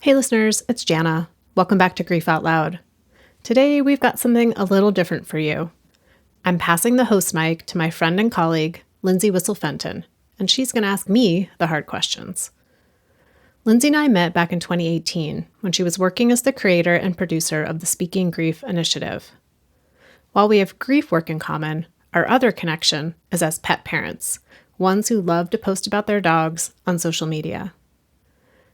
Hey listeners, it's Jana. Welcome back to Grief Out Loud. Today we've got something a little different for you. I'm passing the host mic to my friend and colleague, Lindsey Fenton, and she's going to ask me the hard questions. Lindsey and I met back in 2018 when she was working as the creator and producer of the Speaking Grief initiative. While we have grief work in common, our other connection is as pet parents, ones who love to post about their dogs on social media.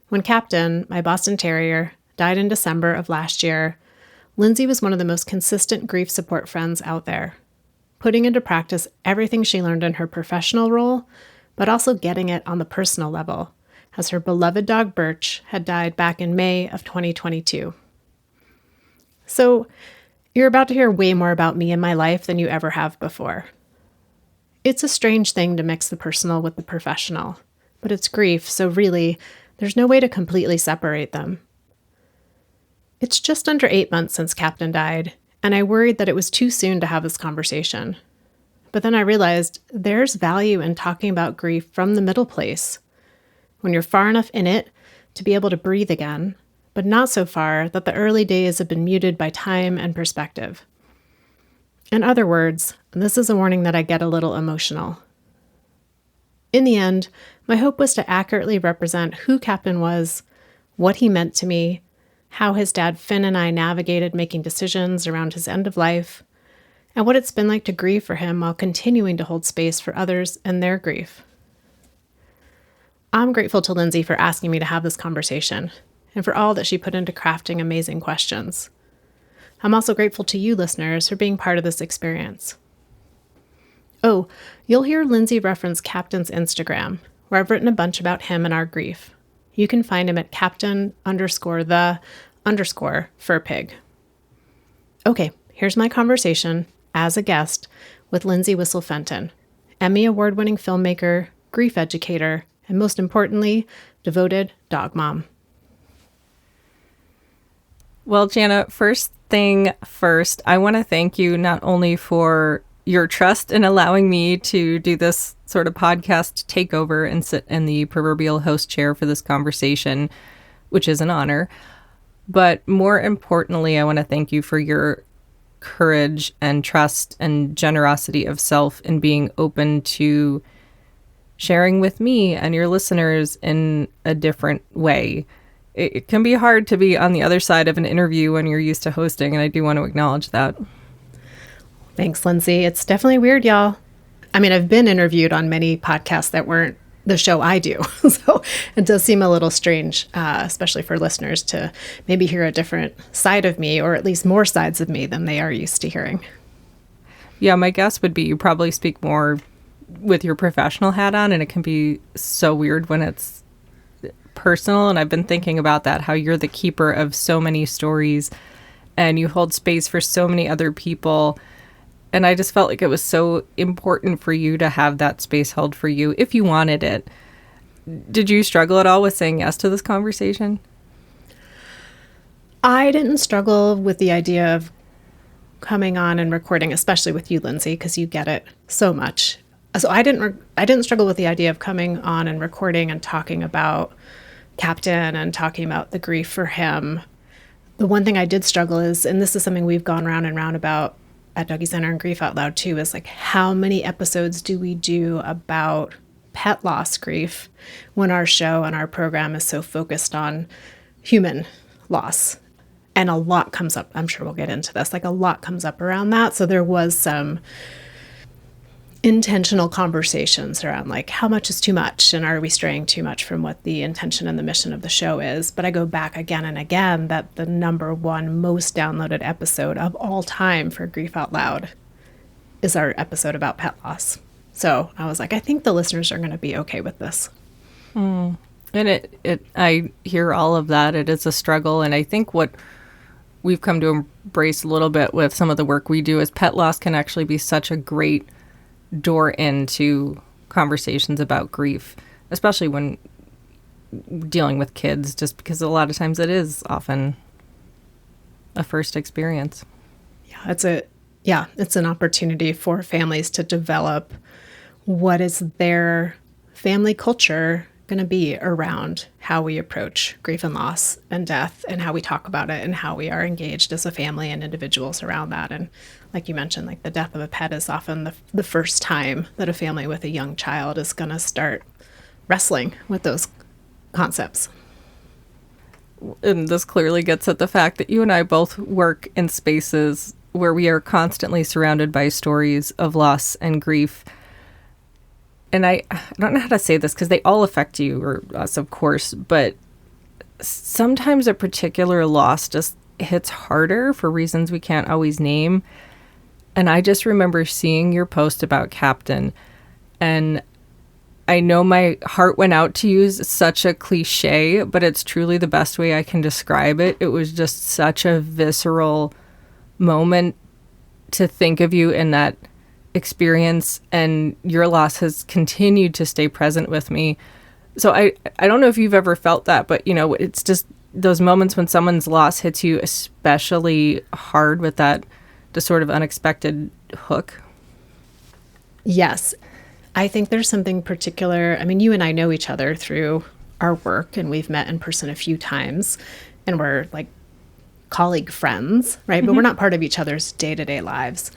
When Captain, my Boston Terrier, died in December of last year, Lindsey was one of the most consistent grief support friends out there, putting into practice everything she learned in her professional role, but also getting it on the personal level, as her beloved dog Birch had died back in May of 2022. So, you're about to hear way more about me and my life than you ever have before. It's a strange thing to mix the personal with the professional, but it's grief, so really, there's no way to completely separate them. It's just under 8 months since Captain died, and I worried that it was too soon to have this conversation. But then I realized there's value in talking about grief from the middle place, when you're far enough in it to be able to breathe again, but not so far that the early days have been muted by time and perspective. In other words, this is a warning that I get a little emotional. In the end, my hope was to accurately represent who Captain was, what he meant to me, how his dad Finn and I navigated making decisions around his end of life, and what it's been like to grieve for him while continuing to hold space for others and their grief. I'm grateful to Lindsey for asking me to have this conversation, and for all that she put into crafting amazing questions. I'm also grateful to you listeners for being part of this experience. Oh, you'll hear Lindsey reference Captain's Instagram, where I've written a bunch about him and our grief. You can find him at captain_the_furpig. Okay, here's my conversation, as a guest, with Lindsey Fenton, Emmy Award-winning filmmaker, grief educator, and most importantly, devoted dog mom. Well, Jana, first thing first, I want to thank you not only for your trust in allowing me to do this sort of podcast takeover and sit in the proverbial host chair for this conversation, which is an honor. But more importantly, I want to thank you for your courage and trust and generosity of self in being open to sharing with me and your listeners in a different way. It can be hard to be on the other side of an interview when you're used to hosting, and I do want to acknowledge that. Thanks, Lindsey. It's definitely weird, y'all. I mean, I've been interviewed on many podcasts that weren't the show I do. So it does seem a little strange, especially for listeners, to maybe hear a different side of me, or at least more sides of me than they are used to hearing. Yeah, my guess would be you probably speak more with your professional hat on, and it can be so weird when it's personal. And I've been thinking about that, how you're the keeper of so many stories and you hold space for so many other people. And I just felt like it was so important for you to have that space held for you if you wanted it. Did you struggle at all with saying yes to this conversation? I didn't struggle with the idea of coming on and recording, especially with you, Lindsey, because you get it so much. So I didn't struggle with the idea of coming on and recording and talking about Captain and talking about the grief for him. The one thing I did struggle is, and this is something we've gone round and round about at Doggy Center and Grief Out Loud too, is like, how many episodes do we do about pet loss grief when our show and our program is so focused on human loss? And a lot comes up. I'm sure we'll get into this. Like, a lot comes up around that. So there was some intentional conversations around like, how much is too much, and are we straying too much from what the intention and the mission of the show is? But I go back again and again that the number one most downloaded episode of all time for Grief Out Loud is our episode about pet loss. So I was like, I think the listeners are going to be okay with this. And I hear all of that. It is a struggle. And I think what we've come to embrace a little bit with some of the work we do is pet loss can actually be such a great door into conversations about grief, especially when dealing with kids, just because a lot of times it is often a first experience. It's an opportunity for families to develop what is their family culture going to be around how we approach grief and loss and death and how we talk about it and how we are engaged as a family and individuals around that. And like you mentioned, like the death of a pet is often the first time that a family with a young child is going to start wrestling with those concepts. And this clearly gets at the fact that you and I both work in spaces where we are constantly surrounded by stories of loss and grief. And I don't know how to say this because they all affect you or us, of course, but sometimes a particular loss just hits harder for reasons we can't always name. And I just remember seeing your post about Captain, and I know my heart went out to use such a cliche, but it's truly the best way I can describe it. It was just such a visceral moment to think of you in that experience, and your loss has continued to stay present with me. So I don't know if you've ever felt that, but it's just those moments when someone's loss hits you especially hard with that just sort of unexpected hook. Yes. I think there's something particular. I mean, you and I know each other through our work, and we've met in person a few times, and we're like colleague friends, right? Mm-hmm. But we're not part of each other's day-to-day lives.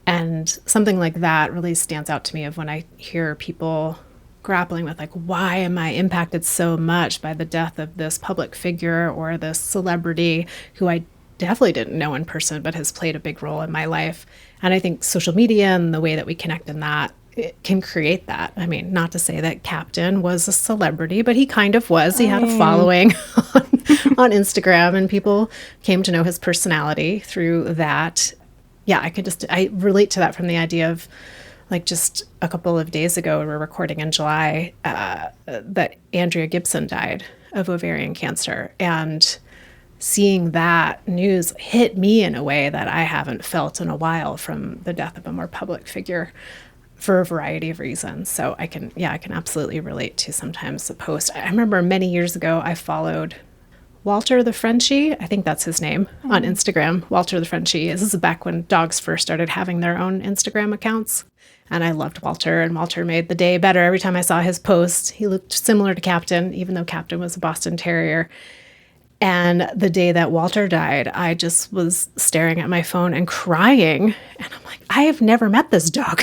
And something like that really stands out to me of when I hear people grappling with, like, why am I impacted so much by the death of this public figure or this celebrity who I definitely didn't know in person, but has played a big role in my life. And I think social media and the way that we connect in that, it can create that. I mean, not to say that Captain was a celebrity, but he kind of was. He had a following on Instagram, and people came to know his personality through that. Yeah, I relate to that from the idea of, like, just a couple of days ago, we were recording in July, that Andrea Gibson died of ovarian cancer. And seeing that news hit me in a way that I haven't felt in a while from the death of a more public figure for a variety of reasons. So I can absolutely relate to sometimes the post. I remember many years ago, I followed Walter the Frenchie, I think that's his name, on Instagram. Walter the Frenchie. This is back when dogs first started having their own Instagram accounts. And I loved Walter, and Walter made the day better every time I saw his post. He looked similar to Captain, even though Captain was a Boston Terrier. And the day that Walter died, I just was staring at my phone and crying. And I'm like, I have never met this dog.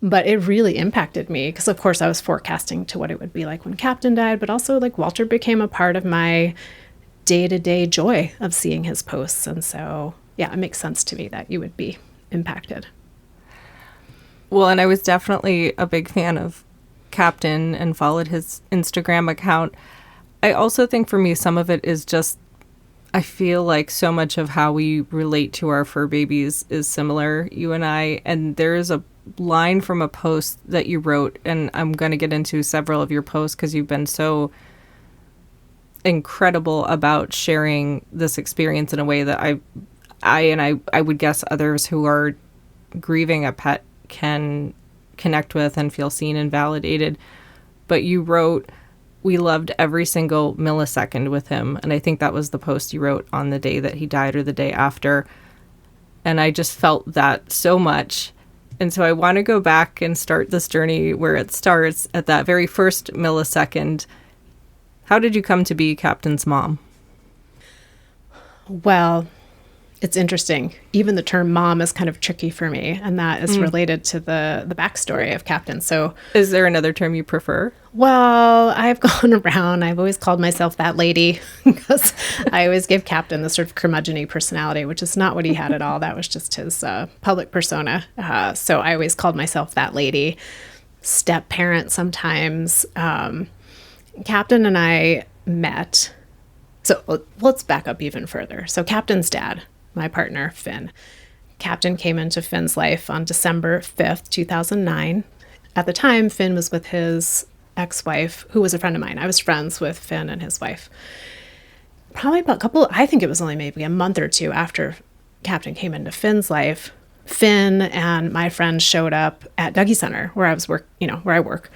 But it really impacted me because, of course, I was forecasting to what it would be like when Captain died. But also, like, Walter became a part of my day-to-day joy of seeing his posts. And so, yeah, it makes sense to me that you would be impacted. Well, and I was definitely a big fan of Captain and followed his Instagram account. I also think for me, some of it is just, I feel like so much of how we relate to our fur babies is similar, you and I. And there is a line from a post that you wrote, and I'm going to get into several of your posts because you've been so incredible about sharing this experience in a way that I would guess others who are grieving a pet can connect with and feel seen and validated. But you wrote, "We loved every single millisecond with him." And I think that was the post you wrote on the day that he died or the day after. And I just felt that so much. And so I want to go back and start this journey where it starts at that very first millisecond. How did you come to be Captain's mom? Well, it's interesting. Even the term mom is kind of tricky for me, and that is related to the backstory of Captain. So, is there another term you prefer? Well, I've gone around. I've always called myself that lady because I always give Captain this sort of curmudgeon-y personality, which is not what he had at all. That was just his public persona. So I always called myself that lady. Step parent sometimes. Captain and I met. So let's back up even further. So Captain's dad, my partner, Finn. Captain came into Finn's life on December 5th, 2009. At the time, Finn was with his ex-wife, who was a friend of mine. I was friends with Finn and his wife. Probably about I think it was only maybe a month or two after Captain came into Finn's life, Finn and my friend showed up at Dougie Center, where I work.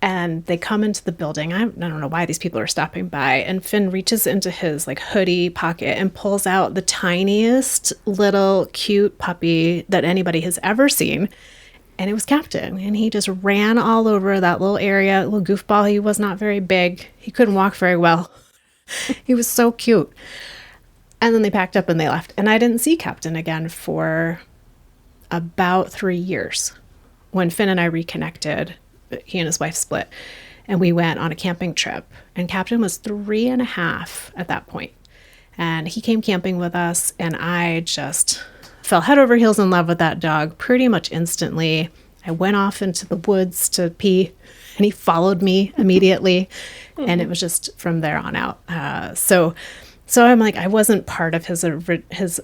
And they come into the building. I don't know why these people are stopping by. And Finn reaches into his hoodie pocket and pulls out the tiniest little cute puppy that anybody has ever seen. And it was Captain. And he just ran all over that little area, little goofball. He was not very big. He couldn't walk very well. He was so cute. And then they packed up and they left. And I didn't see Captain again for about 3 years. When Finn and I reconnected, he and his wife split, and we went on a camping trip. And Captain was 3.5 at that point. And he came camping with us, and I just fell head over heels in love with that dog pretty much instantly. I went off into the woods to pee, and he followed me immediately. And it was just from there on out. So I'm like, I wasn't part of his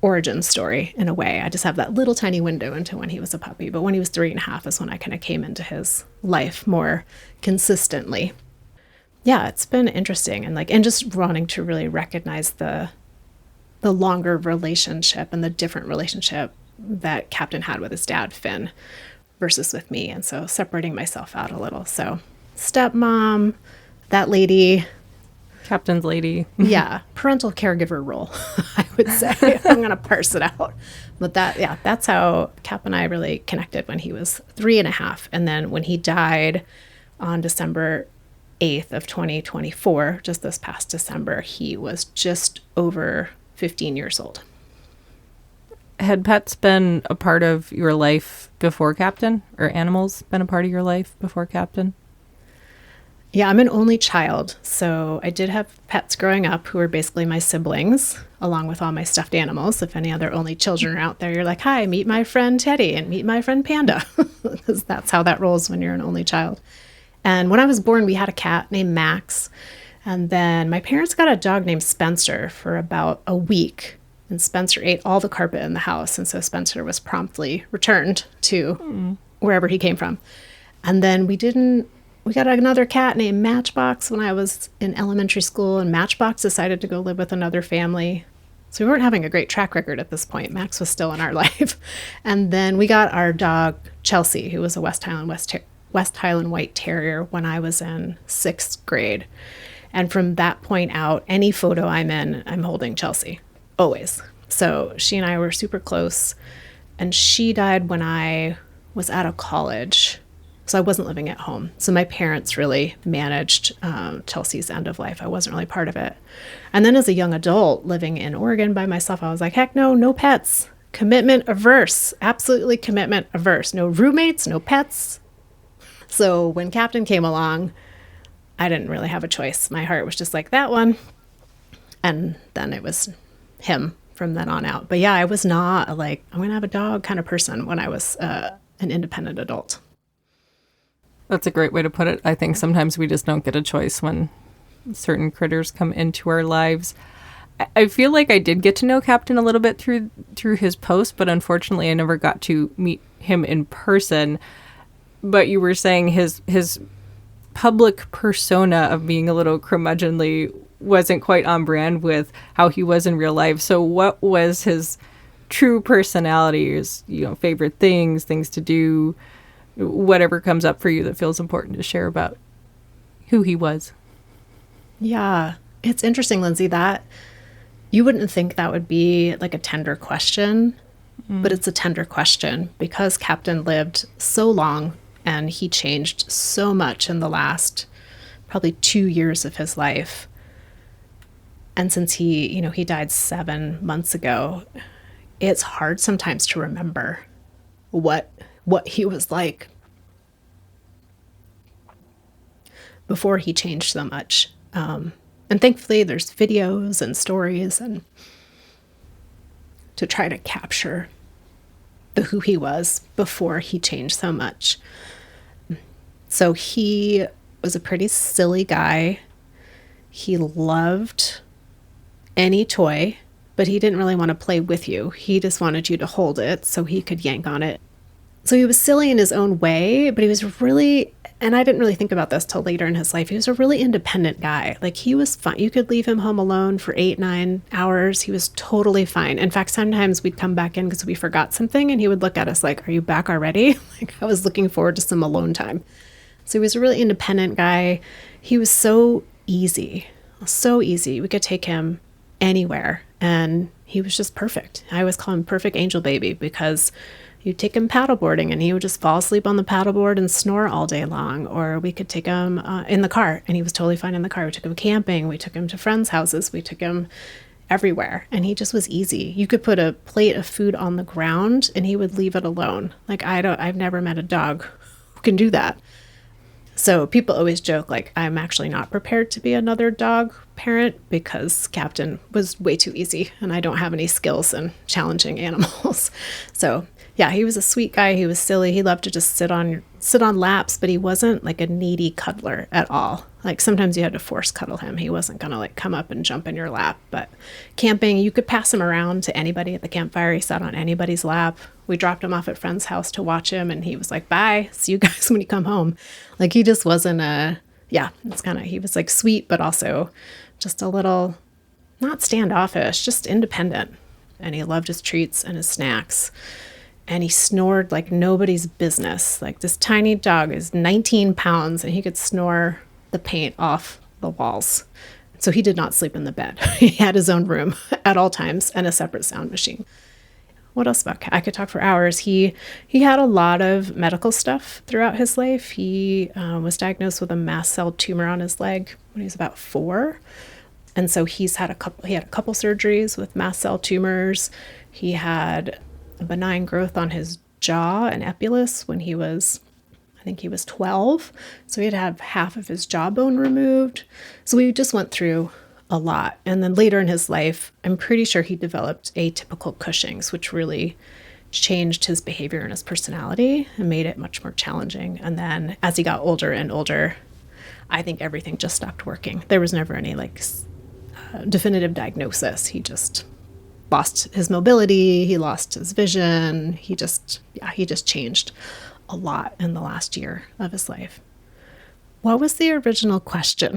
origin story in a way. I just have that little tiny window into when he was a puppy. But when he was 3.5 is when I kind of came into his life more consistently. Yeah, it's been interesting, and just wanting to really recognize the longer relationship and the different relationship that Captain had with his dad, Finn, versus with me. And so separating myself out a little. So stepmom, that lady. Captain's lady. Yeah, parental caregiver role, I would say. I'm going to parse it out. But that's how Cap and I really connected when he was 3.5. And then when he died on December 8th of 2024, just this past December, he was just over 15 years old. Had pets been a part of your life before Captain, or animals been a part of your life before Captain? Yeah, I'm an only child, so I did have pets growing up who were basically my siblings, along with all my stuffed animals. If any other only children are out there, you're like, hi, meet my friend Teddy and meet my friend Panda, because that's how that rolls when you're an only child. And when I was born, we had a cat named Max, and then my parents got a dog named Spencer for about a week, and Spencer ate all the carpet in the house, and so Spencer was promptly returned to wherever he came from. And then we got another cat named Matchbox when I was in elementary school, and Matchbox decided to go live with another family. So we weren't having a great track record at this point. Max was still in our life. And then we got our dog, Chelsea, who was a West Highland White Terrier when I was in 6th grade. And from that point out, any photo I'm in, I'm holding Chelsea, always. So she and I were super close. And she died when I was out of college. So I wasn't living at home. So my parents really managed Chelsea's end of life. I wasn't really part of it. And then as a young adult living in Oregon by myself, I was like, heck no pets. Commitment averse. Absolutely commitment averse. No roommates, no pets. So when Captain came along, I didn't really have a choice. My heart was just like, that one. And then it was him from then on out. But yeah, I was not I'm going to have a dog kind of person when I was an independent adult. That's a great way to put it. I think sometimes we just don't get a choice when certain critters come into our lives. I feel like I did get to know Captain a little bit through his post, but unfortunately I never got to meet him in person. But you were saying his public persona of being a little curmudgeonly wasn't quite on brand with how he was in real life. So what was his true personality? His, favorite things to do, whatever comes up for you that feels important to share about who he was. Yeah, it's interesting, Lindsay, that you wouldn't think that would be like a tender question, but it's a tender question because Captain lived so long and he changed so much in the last probably 2 years of his life. And since he died 7 months ago, it's hard sometimes to remember what he was like before he changed so much. And thankfully there's videos and stories and to try to capture who he was before he changed so much. So he was a pretty silly guy. He loved any toy, but he didn't really want to play with you. He just wanted you to hold it so he could yank on it. So he was silly in his own way, but he was really, and I didn't really think about this till later in his life, he was a really independent guy. Like, he was fine. You could leave him home alone for 8-9 hours. He was totally fine. In fact, sometimes we'd come back in because we forgot something and he would look at us like, are you back already? Like, I was looking forward to some alone time. So he was a really independent guy. He was so easy. We could take him anywhere and he was just perfect. I always call him perfect angel baby because You'd take him paddleboarding and he would just fall asleep on the paddleboard and snore all day long. Or we could take him in the car and he was totally fine in the car. We took him camping. We took him to friends' houses. We took him everywhere. And he just was easy. You could put a plate of food on the ground and he would leave it alone. Like I've never met a dog who can do that. So people always joke, like, I'm actually not prepared to be another dog parent because Captain was way too easy and I don't have any skills in challenging animals. So yeah, he was a sweet guy. He was silly. He loved to just sit on laps, but he wasn't like a needy cuddler at all. Like sometimes you had to force cuddle him. He wasn't going to like come up and jump in your lap. But camping, you could pass him around to anybody at the campfire. He sat on anybody's lap. We dropped him off at friend's house to watch him and he was like, bye, see you guys when you come home. Like he just wasn't he was like sweet, but also just a little, not standoffish, just independent. And he loved his treats and his snacks. And he snored like nobody's business. Like this tiny dog is 19 pounds and he could snore the paint off the walls. So he did not sleep in the bed. He had his own room at all times and a separate sound machine. What else about Cat? I could talk for hours. He had a lot of medical stuff throughout his life. He was diagnosed with a mast cell tumor on his leg when he was about 4. And so he had a couple surgeries with mast cell tumors. He had a benign growth on his jaw and epilus when he was 12. So he had to have half of his jawbone removed. So we just went through a lot. And then later in his life, I'm pretty sure he developed atypical Cushing's, which really changed his behavior and his personality and made it much more challenging. And then as he got older and older, I think everything just stopped working. There was never any definitive diagnosis. He just lost his mobility. He lost his vision. He just changed a lot in the last year of his life. What was the original question?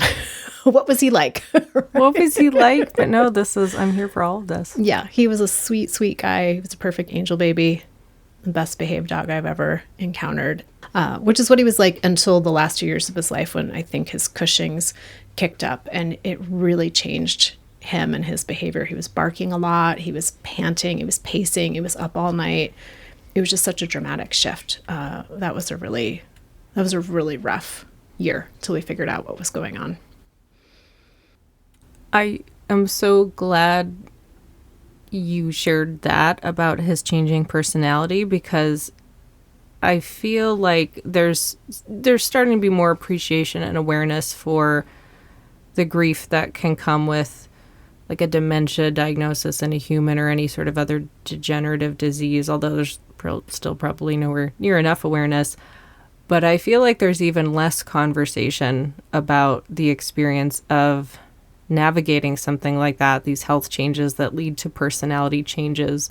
What was he like? Right? What was he like? But no, I'm here for all of this. Yeah, he was a sweet, sweet guy. He was a perfect angel baby. The best behaved dog I've ever encountered, which is what he was like until the last 2 years of his life when I think his Cushing's kicked up and it really changed him and his behavior. He was barking a lot. He was panting. He was pacing. He was up all night. It was just such a dramatic shift. That was a really rough year till we figured out what was going on. I am so glad you shared that about his changing personality because I feel like there's starting to be more appreciation and awareness for the grief that can come with like a dementia diagnosis in a human or any sort of other degenerative disease, although there's still probably nowhere near enough awareness. But I feel like there's even less conversation about the experience of navigating something like that, these health changes that lead to personality changes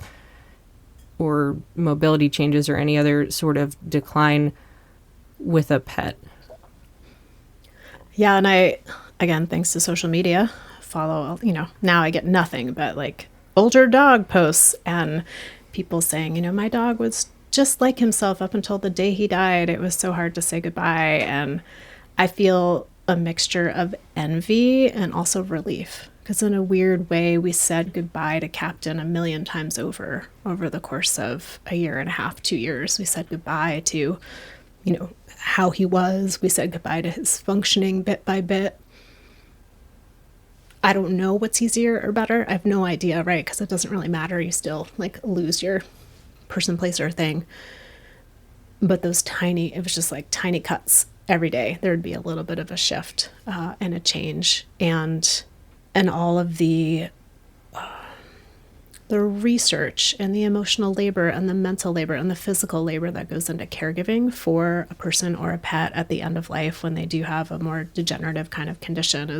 or mobility changes or any other sort of decline with a pet. Yeah, and again, thanks to social media, follow, now I get nothing but like older dog posts and people saying, my dog was just like himself up until the day he died. It was so hard to say goodbye. And I feel a mixture of envy and also relief because in a weird way, we said goodbye to Captain 1 million times over the course of a year and a half, 2 years. We said goodbye to, how he was. We said goodbye to his functioning bit by bit. I don't know what's easier or better. I have no idea, right? Because it doesn't really matter. You still lose your person, place, or thing. But it was just like tiny cuts every day. There'd be a little bit of a shift and a change. And all of the research and the emotional labor and the mental labor and the physical labor that goes into caregiving for a person or a pet at the end of life when they do have a more degenerative kind of condition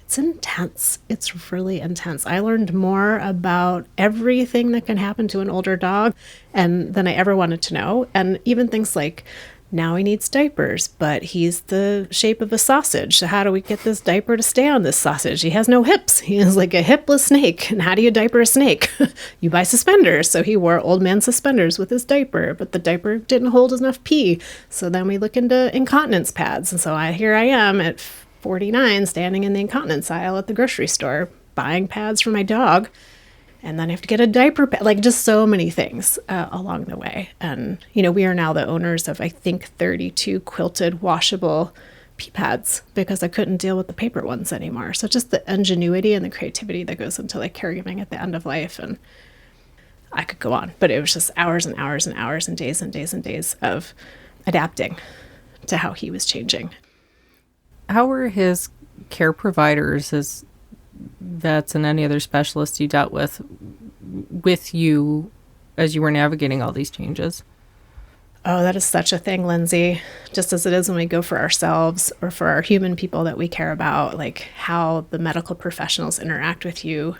it's intense. It's really intense. I learned more about everything that can happen to an older dog than I ever wanted to know. And even things like, now he needs diapers, but he's the shape of a sausage. So how do we get this diaper to stay on this sausage? He has no hips. He is like a hipless snake. And how do you diaper a snake? You buy suspenders. So he wore old man suspenders with his diaper, but the diaper didn't hold enough pee. So then we look into incontinence pads. And so here I am at 49 standing in the incontinence aisle at the grocery store buying pads for my dog. And then I have to get a diaper, like just so many things along the way. And, we are now the owners of, I think, 32 quilted washable pee pads because I couldn't deal with the paper ones anymore. So just the ingenuity and the creativity that goes into like caregiving at the end of life. And I could go on, but it was just hours and hours and hours and days and days and days of adapting to how he was changing. How were his care providers, his vets and any other specialists you dealt with you as you were navigating all these changes? Oh, that is such a thing, Lindsay. Just as it is when we go for ourselves or for our human people that we care about, like how the medical professionals interact with you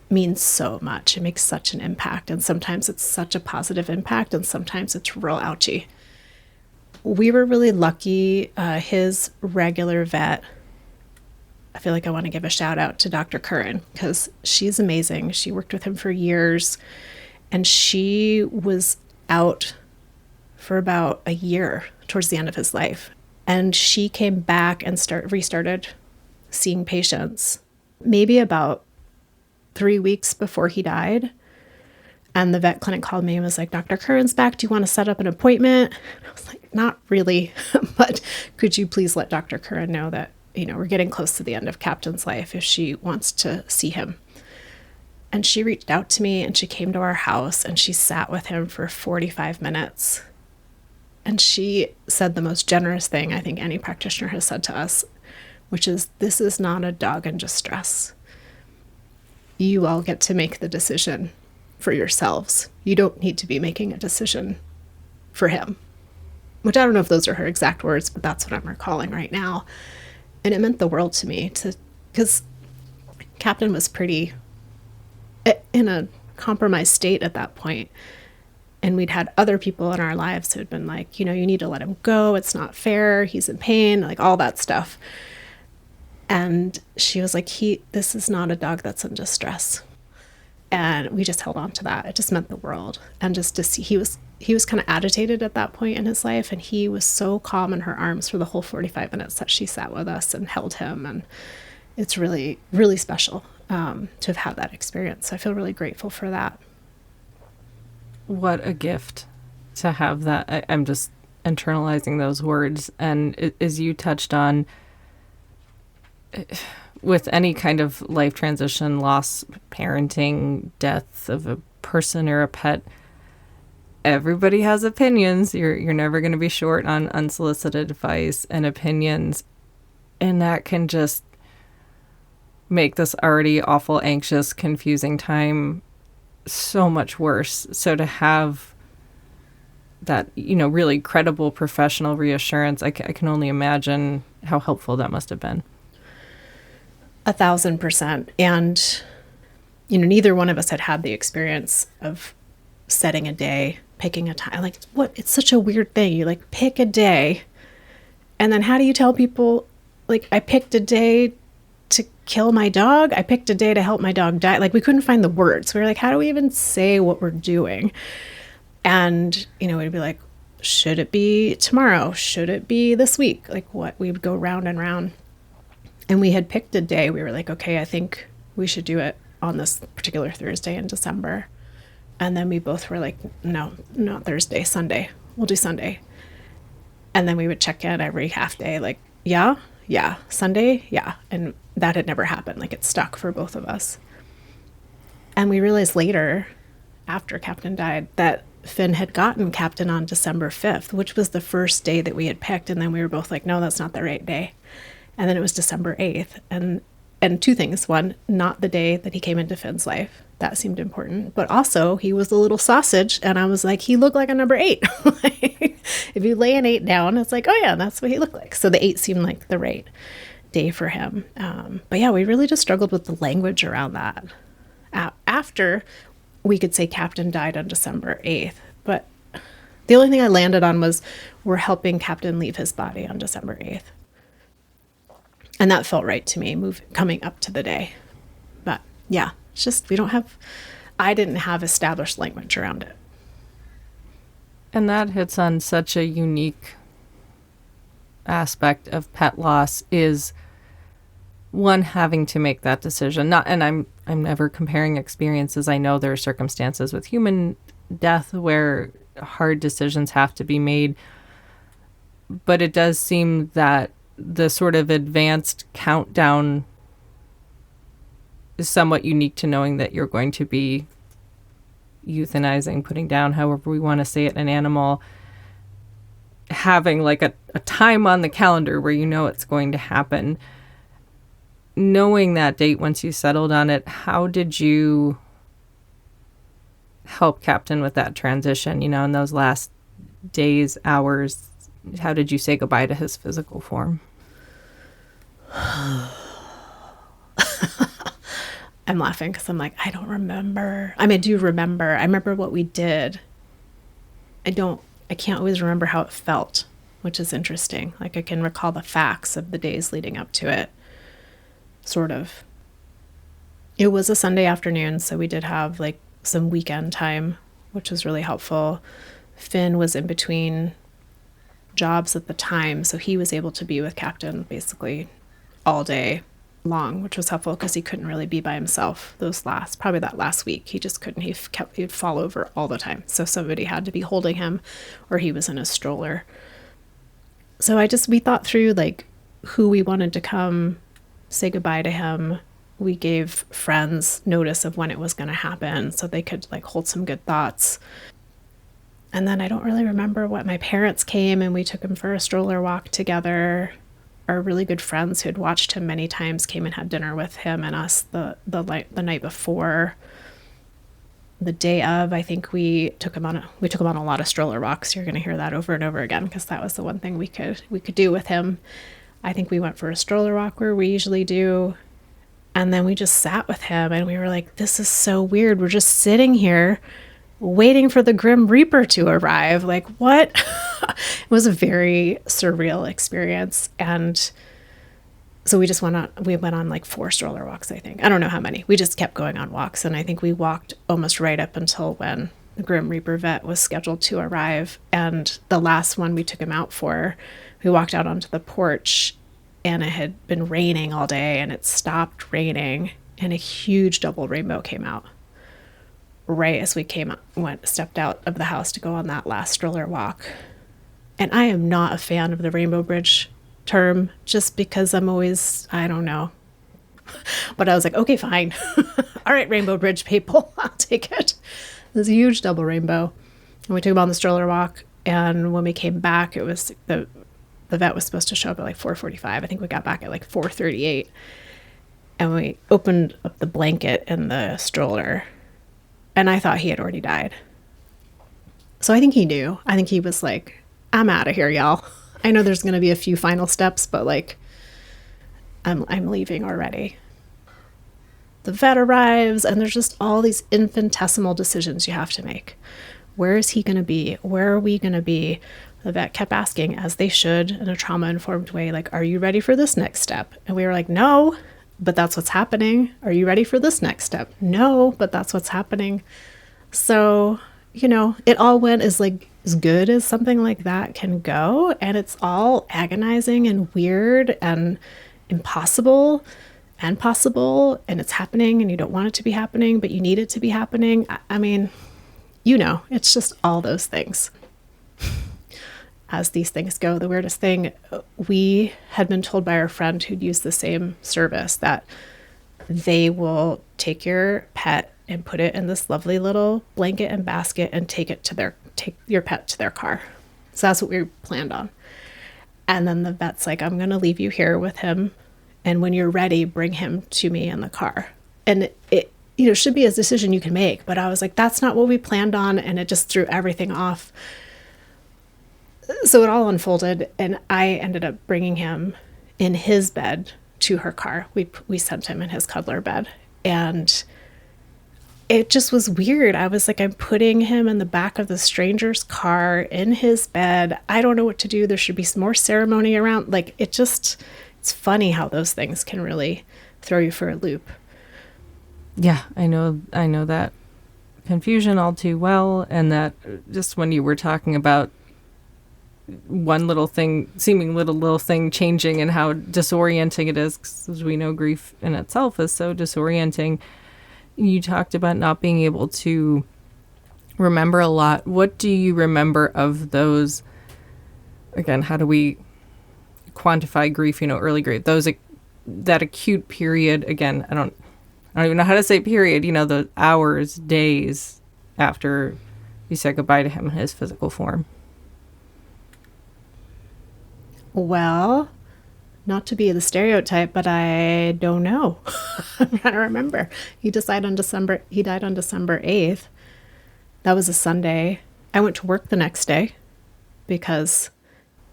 means so much. It makes such an impact. And sometimes it's such a positive impact and sometimes it's real ouchy. We were really lucky. His regular vet, I feel like I want to give a shout out to Dr. Curran because she's amazing. She worked with him for years and she was out for about a year towards the end of his life. And she came back and restarted seeing patients maybe about 3 weeks before he died. And the vet clinic called me and was like, Dr. Curran's back. Do you want to set up an appointment? I was like, not really, but could you please let Dr. Curran know that we're getting close to the end of Captain's life if she wants to see him. And she reached out to me and she came to our house and she sat with him for 45 minutes. And she said the most generous thing I think any practitioner has said to us, which is, this is not a dog in distress. You all get to make the decision for yourselves. You don't need to be making a decision for him. Which I don't know if those are her exact words, but that's what I'm recalling right now. And it meant the world to me because Captain was pretty in a compromised state at that point. And we'd had other people in our lives who had been like, you need to let him go. It's not fair. He's in pain, like all that stuff. And she was like, this is not a dog that's in distress. And we just held on to that. It just meant the world. And just to see, he was kind of agitated at that point in his life. And he was so calm in her arms for the whole 45 minutes that she sat with us and held him. And it's really, really special to have had that experience. So I feel really grateful for that. What a gift to have that. I'm just internalizing those words. And as you touched on, with any kind of life transition, loss, parenting, death of a person or a pet, everybody has opinions. You're never going to be short on unsolicited advice and opinions. And that can just make this already awful, anxious, confusing time so much worse. So to have that, really credible professional reassurance, I can only imagine how helpful that must have been. 1,000%. And, neither one of us had the experience of setting a day, picking a time. Like, it's such a weird thing. You pick a day. And then how do you tell people, I picked a day to kill my dog? I picked a day to help my dog die. We couldn't find the words. We were like, how do we even say what we're doing? And, we'd be like, should it be tomorrow? Should it be this week? We would go round and round. And we had picked a day. We were like, okay, I think we should do it on this particular Thursday in December. And then we both were like, no, not Thursday, Sunday. We'll do Sunday. And then we would check in every half day, yeah, Sunday, yeah. And that had never happened. It stuck for both of us. And we realized later, after Captain died, that Finn had gotten Captain on December 5th, which was the first day that we had picked. And then we were both like, no, that's not the right day. And then it was December 8th. And two things. One, not the day that he came into Finn's life. That seemed important. But also, he was a little sausage. And I was like, he looked like a number 8. If you lay an 8 down, it's like, oh yeah, that's what he looked like. So the 8 seemed like the right day for him. But yeah, we really just struggled with the language around that. After, we could say Captain died on December 8th. But the only thing I landed on was we're helping Captain leave his body on December 8th. And that felt right to me, coming up to the day. But yeah, it's just, I didn't have established language around it. And that hits on such a unique aspect of pet loss, is one having to make that decision. And I'm I'm never comparing experiences. I know there are circumstances with human death where hard decisions have to be made, but it does seem that the sort of advanced countdown is somewhat unique to knowing that you're going to be euthanizing, putting down, however we want to say it, an animal, having like a time on the calendar where you know it's going to happen. Knowing that date, once you settled on it, how did you help Captain with that transition, in those last days, hours? How did you say goodbye to his physical form? I'm laughing because I'm like, I don't remember. I mean, I do remember. I remember what we did. I can't always remember how it felt, which is interesting. Like, I can recall the facts of the days leading up to it, sort of. It was a Sunday afternoon, so we did have like some weekend time, which was really helpful. Finn was in between jobs at the time, so he was able to be with Captain basically all day long, which was helpful because he couldn't really be by himself probably that last week. He just couldn't. He'd fall over all the time, so somebody had to be holding him, or he was in a stroller. So we thought through like who we wanted to come say goodbye to him. We gave friends notice of when it was going to happen so they could like hold some good thoughts. And then I don't really remember what my parents came and we took him for a stroller walk together. Our really good friends who had watched him many times came and had dinner with him and us the night before. The day of, I think we took him on a lot of stroller walks. You're going to hear that over and over again because that was the one thing we could do with him. I think we went for a stroller walk where we usually do. And then we just sat with him and we were like, this is so weird. We're just sitting here waiting for the Grim Reaper to arrive. Like, what? It was a very surreal experience. And so we went on like 4 stroller walks, I think. I don't know how many. We just kept going on walks. And I think we walked almost right up until when the Grim Reaper vet was scheduled to arrive. And the last one we took him out for, we walked out onto the porch and it had been raining all day and it stopped raining and a huge double rainbow came out right as we stepped out of the house to go on that last stroller walk. And I am not a fan of the Rainbow Bridge term just because I'm always, I don't know. But I was like, okay, fine. All right, Rainbow Bridge people, I'll take it. There's a huge double rainbow. And we took him on the stroller walk. And when we came back, it was the vet was supposed to show up at like 4:45. I think we got back at like 4:38. And we opened up the blanket in the stroller. And I thought he had already died. So I think he knew. I think he was like, I'm out of here, y'all. I know there's going to be a few final steps, but like, I'm leaving already. The vet arrives, and there's just all these infinitesimal decisions you have to make. Where is he going to be? Where are we going to be? The vet kept asking, as they should, in a trauma-informed way, like, are you ready for this next step? And we were like, no, but that's what's happening. Are you ready for this next step? No, but that's what's happening. So, it all went as good as something like that can go. And it's all agonizing and weird and impossible and possible. And it's happening and you don't want it to be happening, but you need it to be happening. I mean, it's just all those things. As these things go, the weirdest thing, we had been told by our friend who'd used the same service that they will take your pet and put it in this lovely little blanket and basket and take your pet to their car. So that's what we planned on. And then the vet's like, I'm going to leave you here with him. And when you're ready, bring him to me in the car. And it should be a decision you can make. But I was like, that's not what we planned on. And it just threw everything off. So it all unfolded. And I ended up bringing him in his bed to her car. We sent him in his cuddler bed. And it just was weird. I was like, I'm putting him in the back of the stranger's car in his bed. I don't know what to do. There should be some more ceremony around. Like, it's funny how those things can really throw you for a loop. Yeah, I know that confusion all too well. And that just when you were talking about one little thing, seeming little thing changing and how disorienting it is, 'cause as we know, grief in itself is so disorienting. You talked about not being able to remember a lot. What do you remember of those? Again, how do we quantify grief, early grief? That acute period, again, I don't even know how to say period, the hours, days after you said goodbye to him in his physical form. Well, not to be the stereotype, but I don't know. I'm trying to remember. He died on December 8th. That was a Sunday. I went to work the next day because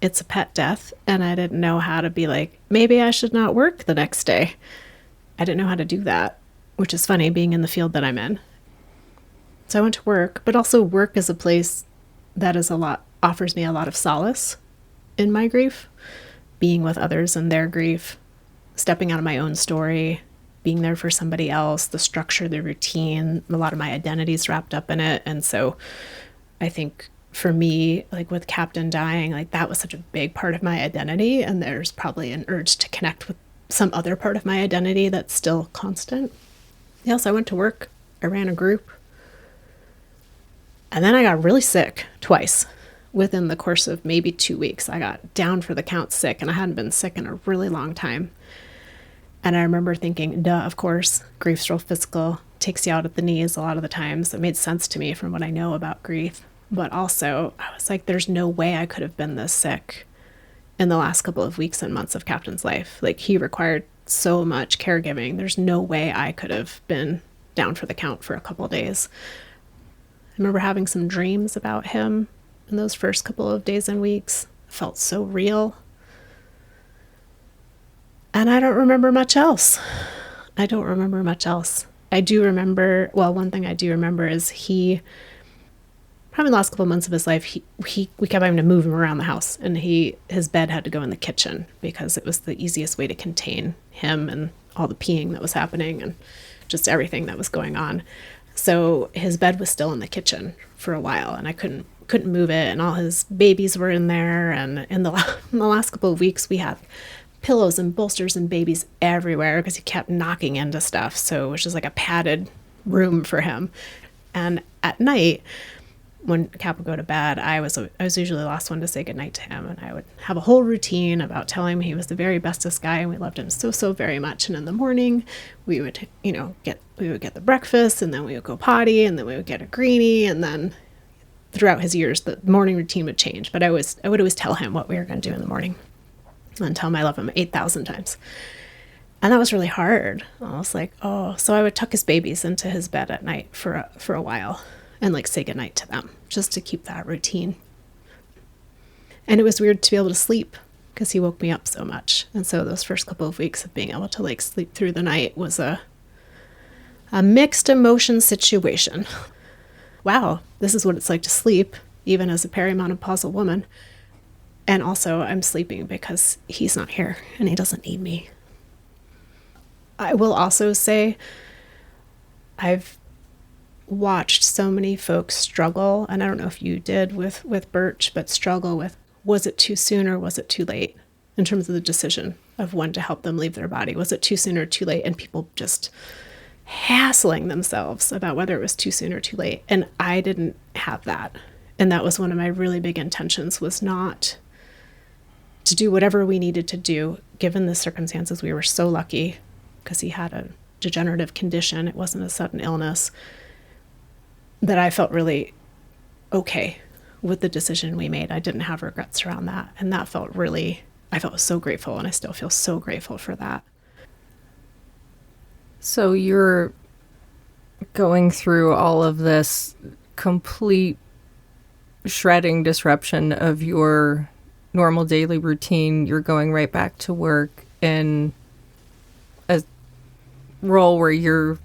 it's a pet death, and I didn't know how to be like, maybe I should not work the next day. I didn't know how to do that, which is funny being in the field that I'm in. So I went to work, but also work is a place that offers me a lot of solace in my grief, being with others in their grief, stepping out of my own story, being there for somebody else, the structure, the routine, a lot of my identity's wrapped up in it. And so I think for me, like with Captain dying, like that was such a big part of my identity. And there's probably an urge to connect with some other part of my identity that's still constant. Yeah, so I went to work, I ran a group, and then I got really sick twice within the course of maybe 2 weeks. I got down for the count sick, and I hadn't been sick in a really long time. And I remember thinking, duh, of course, grief's real physical, takes you out at the knees a lot of the times. It made sense to me from what I know about grief. But also, I was like, there's no way I could have been this sick in the last couple of weeks and months of Captain's life. Like, he required so much caregiving. There's no way I could have been down for the count for a couple of days. I remember having some dreams about him in those first couple of days and weeks. It felt so real. And I don't remember much else. I do remember, one thing I do remember is probably the last couple of months of his life, we kept having to move him around the house, and his bed had to go in the kitchen because it was the easiest way to contain him and all the peeing that was happening and just everything that was going on. So his bed was still in the kitchen for a while, and I couldn't move it, and all his babies were in there. And in the last couple of weeks, we had pillows and bolsters and babies everywhere because he kept knocking into stuff. So it was just like a padded room for him. And at night, when Cap would go to bed, I was usually the last one to say goodnight to him, and I would have a whole routine about telling him he was the very bestest guy and we loved him so, so very much. And in the morning, we would get the breakfast, and then we would go potty, and then we would get a greenie, and then throughout his years, the morning routine would change. But I would always tell him what we were going to do in the morning and tell him I love him 8,000 times. And that was really hard. I was like, oh, so I would tuck his babies into his bed at night for a while and like say goodnight to them just to keep that routine. And it was weird to be able to sleep because he woke me up so much. And so those first couple of weeks of being able to like sleep through the night was a mixed emotion situation. Wow, this is what it's like to sleep, even as a perimenopausal woman. And also I'm sleeping because he's not here and he doesn't need me. I will also say I've watched so many folks struggle, and I don't know if you did with Birch, but struggle with, was it too soon or was it too late in terms of the decision of when to help them leave their body? Was it too soon or too late? And people just hassling themselves about whether it was too soon or too late. And I didn't have that. And that was one of my really big intentions, was not to do whatever we needed to do, given the circumstances. We were so lucky because he had a degenerative condition. It wasn't a sudden illness, that I felt really okay with the decision we made. I didn't have regrets around that. And that felt I felt so grateful, and I still feel so grateful for that. So you're going through all of this complete shredding disruption of your normal daily routine. You're going right back to work in a role where you're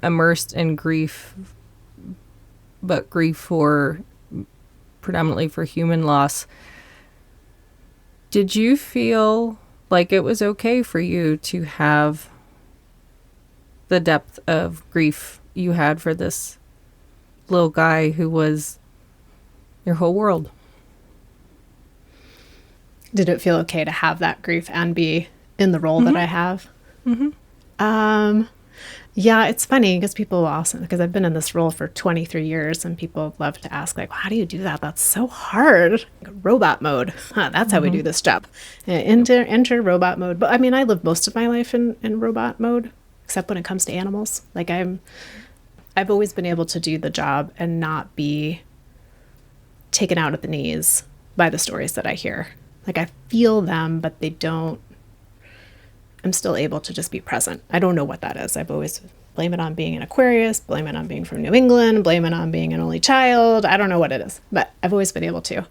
immersed in grief, but grief predominantly for human loss. Did you feel like it was okay for you to have the depth of grief you had for this little guy who was your whole world? Did it feel okay to have that grief and be in the role that I have? Mm-hmm. Yeah, it's funny because people also, because I've been in this role for 23 years and people love to ask, like, how do you do that? That's so hard. Like, robot mode. Huh, that's how we do this job. Enter robot mode. But I mean, I live most of my life in robot mode, except when it comes to animals. Like I've always been able to do the job and not be taken out at the knees by the stories that I hear. Like I feel them, but they don't, I'm still able to just be present. I don't know what that is. I've always blame it on being an Aquarius, blame it on being from New England, blame it on being an only child. I don't know what it is, but I've always been able to.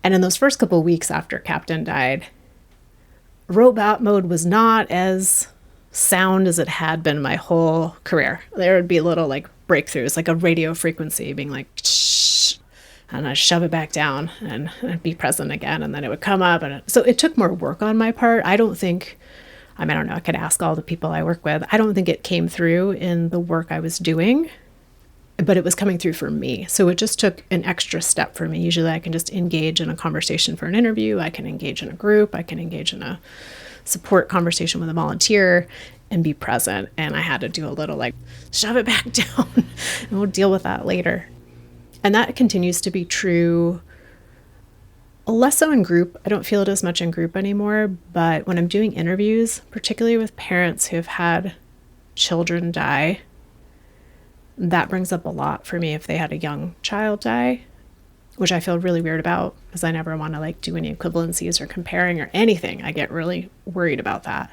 And in those first couple of weeks after Captain died, robot mode was not as sound as it had been my whole career. There would be little like breakthroughs, like a radio frequency being like, shh, and I'd shove it back down and be present again. And then it would come up. So it took more work on my part. I don't know, I could ask all the people I work with. I don't think it came through in the work I was doing, but it was coming through for me. So it just took an extra step for me. Usually I can just engage in a conversation for an interview. I can engage in a group. I can engage in a support conversation with a volunteer and be present. And I had to do a little like, shove it back down and we'll deal with that later. And that continues to be true. Less so in group. I don't feel it as much in group anymore, but when I'm doing interviews, particularly with parents who have had children die, that brings up a lot for me if they had a young child die, which I feel really weird about because I never want to like do any equivalencies or comparing or anything. I get really worried about that.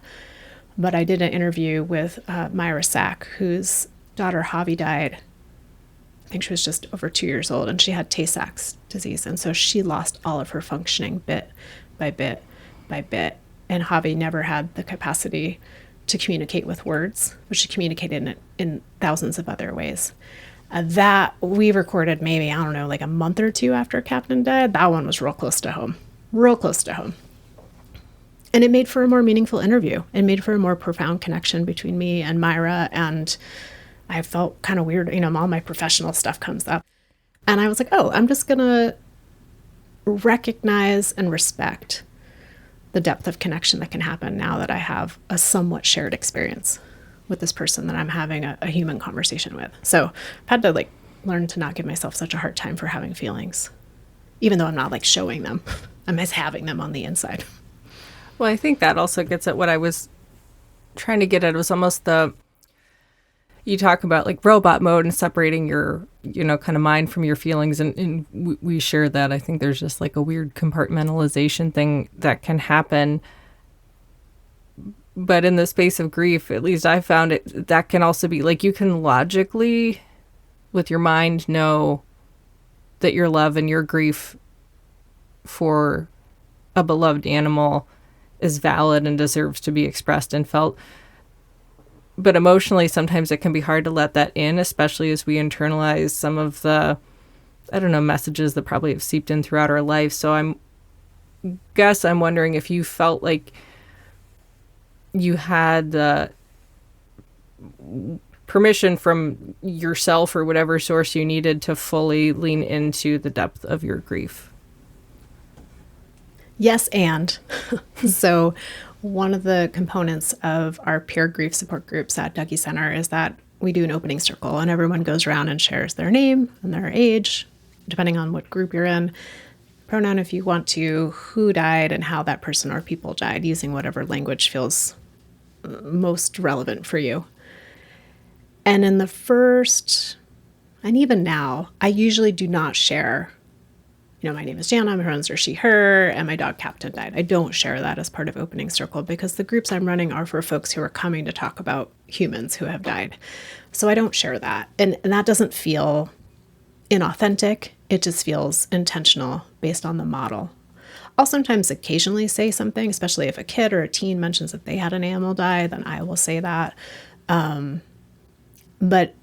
But I did an interview with Myra Sack, whose daughter Javi died. I think she was just over 2 years old, and she had Tay-Sachs disease. And so she lost all of her functioning bit by bit by bit. And Javi never had the capacity to communicate with words, but she communicated in thousands of other ways. That we recorded maybe, I don't know, like a month or two after Captain died. That one was real close to home. And it made for a more meaningful interview. It made for a more profound connection between me and Myra, and I felt kind of weird, all my professional stuff comes up. And I was like, oh, I'm just going to recognize and respect the depth of connection that can happen now that I have a somewhat shared experience with this person that I'm having a human conversation with. So I've had to like learn to not give myself such a hard time for having feelings, even though I'm not like showing them. I'm just having them on the inside. Well, I think that also gets at what I was trying to get at. It was almost you talk about like robot mode and separating your, kind of mind from your feelings. And we share that. I think there's just like a weird compartmentalization thing that can happen. But in the space of grief, at least I found it, that can also be like, you can logically with your mind know that your love and your grief for a beloved animal is valid and deserves to be expressed and felt. But emotionally, sometimes it can be hard to let that in, especially as we internalize some of the, messages that probably have seeped in throughout our life. So I'm wondering if you felt like you had the permission from yourself or whatever source you needed to fully lean into the depth of your grief. Yes, and so one of the components of our peer grief support groups at Dougy Center is that we do an opening circle and everyone goes around and shares their name and their age, depending on what group you're in, pronoun if you want to, who died and how that person or people died, using whatever language feels most relevant for you. And in the first, and even now, I usually do not share, my name is Jana, my pronouns are she, her, and my dog Captain died. I don't share that as part of opening circle because the groups I'm running are for folks who are coming to talk about humans who have died. So I don't share that. And that doesn't feel inauthentic. It just feels intentional based on the model. I'll sometimes occasionally say something, especially if a kid or a teen mentions that they had an animal die, then I will say that. But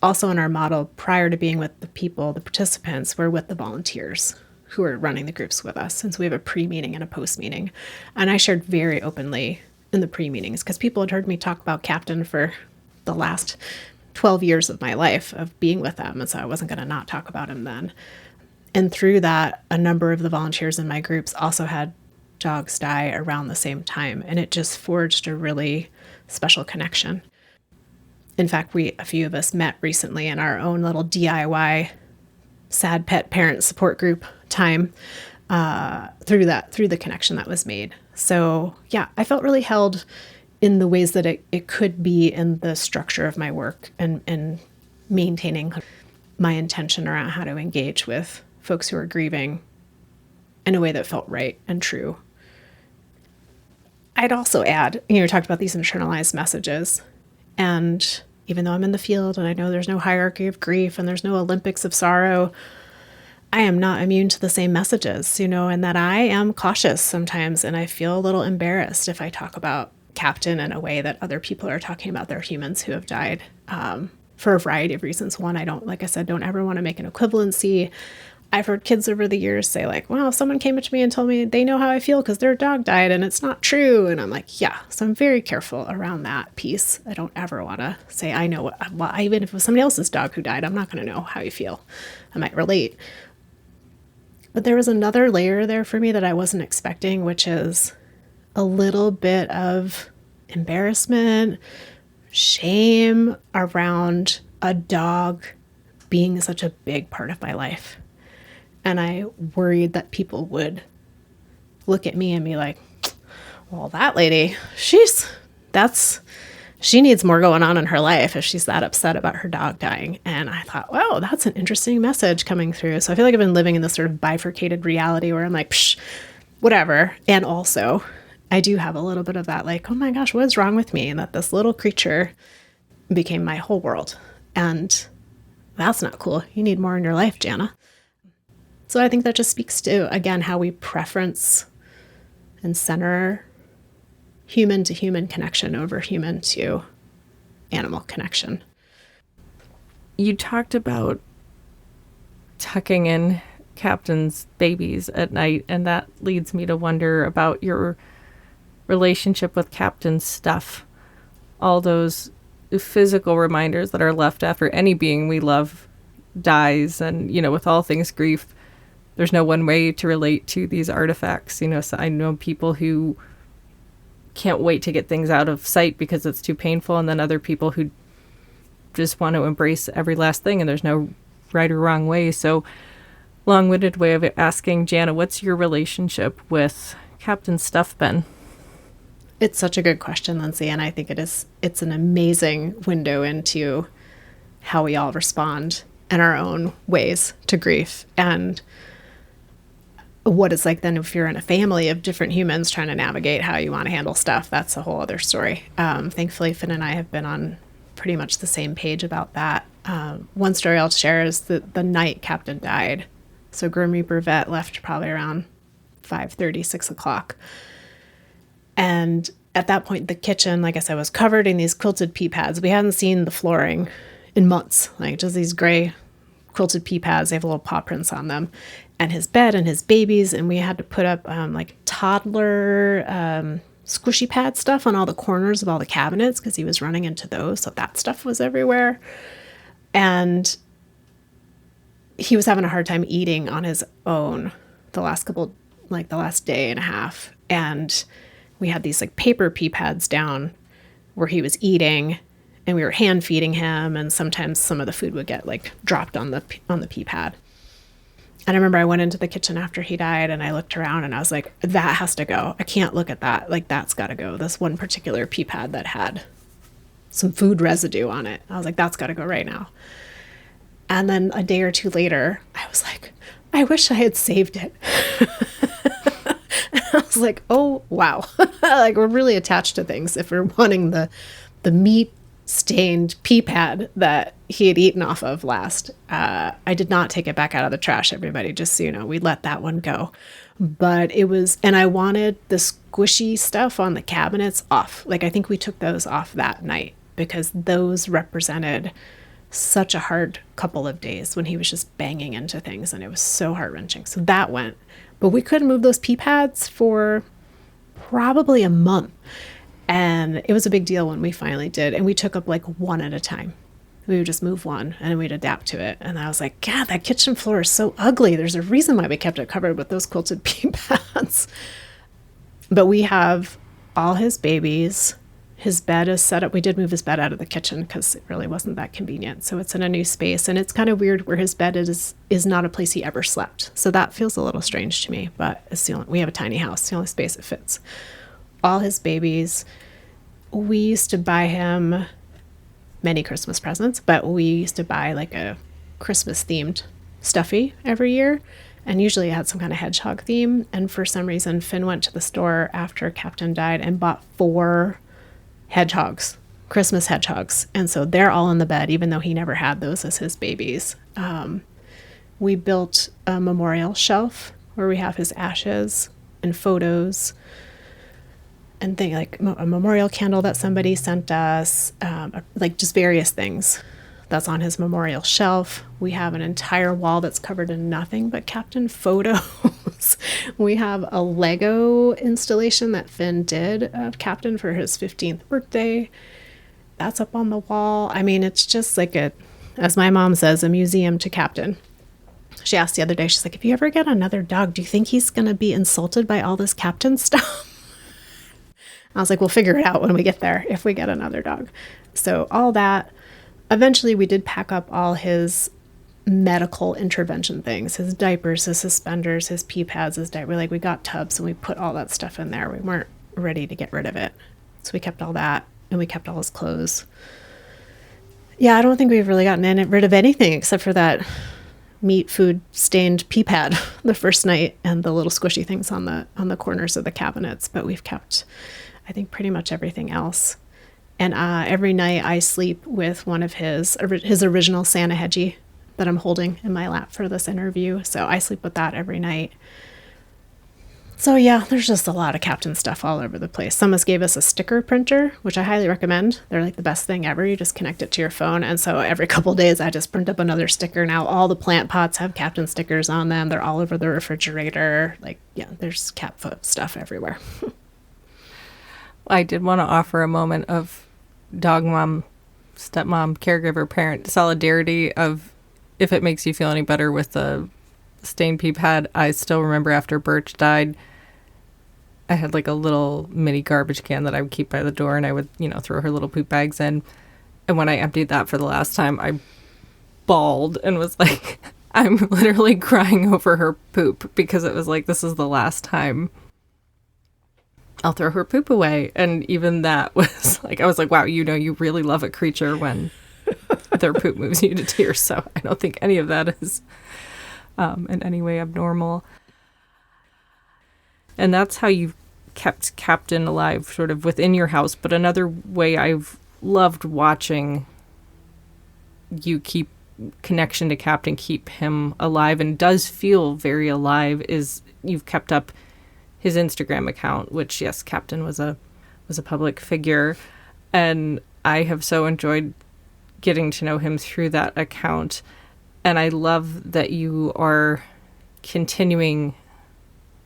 also in our model, prior to being with the people, the participants, we're with the volunteers who are running the groups with us, since we have a pre-meeting and a post-meeting. And I shared very openly in the pre-meetings because people had heard me talk about Captain for the last 12 years of my life of being with them. And so I wasn't going to not talk about him then. And through that, a number of the volunteers in my groups also had dogs die around the same time. And it just forged a really special connection. In fact, a few of us met recently in our own little DIY sad pet parent support group time through the connection that was made. So yeah, I felt really held in the ways that it could be in the structure of my work and maintaining my intention around how to engage with folks who are grieving in a way that felt right and true. I'd also add, we talked about these internalized messages. And even though I'm in the field and I know there's no hierarchy of grief and there's no Olympics of sorrow, I am not immune to the same messages, and that I am cautious sometimes. And I feel a little embarrassed if I talk about Captain in a way that other people are talking about their humans who have died for a variety of reasons. One, I don't, like I said, don't ever want to make an equivalency. I've heard kids over the years say like, well, someone came up to me and told me they know how I feel because their dog died and it's not true. And I'm like, yeah. So I'm very careful around that piece. I don't ever want to say, I know well, even if it was somebody else's dog who died, I'm not going to know how you feel. I might relate. But there was another layer there for me that I wasn't expecting, which is a little bit of embarrassment, shame around a dog being such a big part of my life. And I worried that people would look at me and be like, well, that lady, she needs more going on in her life if she's that upset about her dog dying. And I thought, wow, that's an interesting message coming through. So I feel like I've been living in this sort of bifurcated reality where I'm like, psh, whatever. And also I do have a little bit of that, like, oh my gosh, what is wrong with me? And that this little creature became my whole world. And that's not cool. You need more in your life, Jana. So I think that just speaks to, again, how we preference and center human to human connection over human to animal connection. You talked about tucking in Captain's babies at night, and that leads me to wonder about your relationship with Captain's stuff. All those physical reminders that are left after any being we love dies, and, with all things grief, there's no one way to relate to these artifacts. So I know people who can't wait to get things out of sight because it's too painful, and then other people who just want to embrace every last thing, and there's no right or wrong way. So, long-winded way of asking, Jana, what's your relationship with Captain's stuff been? It's such a good question, Lindsey, and I think it's an amazing window into how we all respond in our own ways to grief, and what it's like then if you're in a family of different humans trying to navigate how you want to handle stuff. That's a whole other story. Thankfully, Finn and I have been on pretty much the same page about that. One story I'll share is the night Captain died. So Grim Reaper vet left probably around 5:30, 6 o'clock. And at that point, the kitchen, like I said, was covered in these quilted pea pads. We hadn't seen the flooring in months, like just these gray quilted pea pads. They have little paw prints on them. And his bed and his babies, and we had to put up like toddler squishy pad stuff on all the corners of all the cabinets because he was running into those. So that stuff was everywhere. And he was having a hard time eating on his own the last day and a half. And we had these like paper pea pads down where he was eating, and we were hand feeding him. And sometimes some of the food would get like dropped on the pea pad. And I remember I went into the kitchen after he died, and I looked around and I was like, that has to go. I can't look at that. Like, that's got to go. This one particular pea pad that had some food residue on it. I was like, that's got to go right now. And then a day or two later, I was like, I wish I had saved it. And I was like, oh, wow. Like, we're really attached to things if we're wanting the meat stained pea pad that he had eaten off of last. I did not take it back out of the trash, everybody, just so you know. We let that one go. But and I wanted the squishy stuff on the cabinets off. Like, I think we took those off that night because those represented such a hard couple of days when he was just banging into things, and it was so heart-wrenching. So that went. But we couldn't move those pea pads for probably a month. And it was a big deal when we finally did. And we took up like one at a time. We would just move one and we'd adapt to it. And I was like, God, that kitchen floor is so ugly. There's a reason why we kept it covered with those quilted pea pads. But we have all his babies, His bed is set up. We did move his bed out of the kitchen because it really wasn't that convenient. So it's in a new space, and it's kind of weird where his bed is not a place he ever slept. So that feels a little strange to me, but we have a tiny house, it's the only space it fits. All his babies, we used to buy him many Christmas presents, but we used to buy like a Christmas themed stuffy every year. And usually it had some kind of hedgehog theme. And for some reason, Finn went to the store after Captain died and bought 4 hedgehogs, Christmas hedgehogs. And so they're all in the bed, even though he never had those as his babies. We built a memorial shelf where we have his ashes and photos and things like a memorial candle that somebody sent us, like just various things that's on his memorial shelf. We have an entire wall that's covered in nothing but Captain photos. We have a Lego installation that Finn did of Captain for his 15th birthday. That's up on the wall. I mean, it's just like as my mom says, a museum to Captain. She asked the other day, she's like, if you ever get another dog, do you think he's going to be insulted by all this Captain stuff? I was like, we'll figure it out when we get there if we get another dog. So all that. Eventually, we did pack up all his medical intervention things, his diapers, his suspenders, his pee pads, his diaper. We got tubs and we put all that stuff in there. We weren't ready to get rid of it. So we kept all that, and we kept all his clothes. Yeah, I don't think we've really gotten rid of anything except for that meat food stained pee pad the first night and the little squishy things on the corners of the cabinets. But we've kept, I think, pretty much everything else. And every night I sleep with one of his original Santa hedgie that I'm holding in my lap for this interview. So I sleep with that every night. So yeah, there's just a lot of Captain stuff all over the place. Someone gave us a sticker printer, which I highly recommend. They're like the best thing ever. You just connect it to your phone. And so every couple of days I just print up another sticker. Now all the plant pots have Captain stickers on them. They're all over the refrigerator. There's cat foot stuff everywhere. I did want to offer a moment of dog mom, stepmom, caregiver, parent solidarity of, if it makes you feel any better with the stained pee pad. I still remember after Birch died, I had like a little mini garbage can that I would keep by the door, and I would, throw her little poop bags in. And when I emptied that for the last time, I bawled and was like, I'm literally crying over her poop, because it was like, this is the last time I'll throw her poop away. And even that was like, I was like, wow, you really love a creature when their poop moves you to tears. So I don't think any of that is in any way abnormal. And that's how you've kept Captain alive sort of within your house. But another way I've loved watching you keep connection to Captain, keep him alive, and does feel very alive, is you've kept up his Instagram account, which, yes, Captain was a public figure, and I have so enjoyed getting to know him through that account. And I love that you are continuing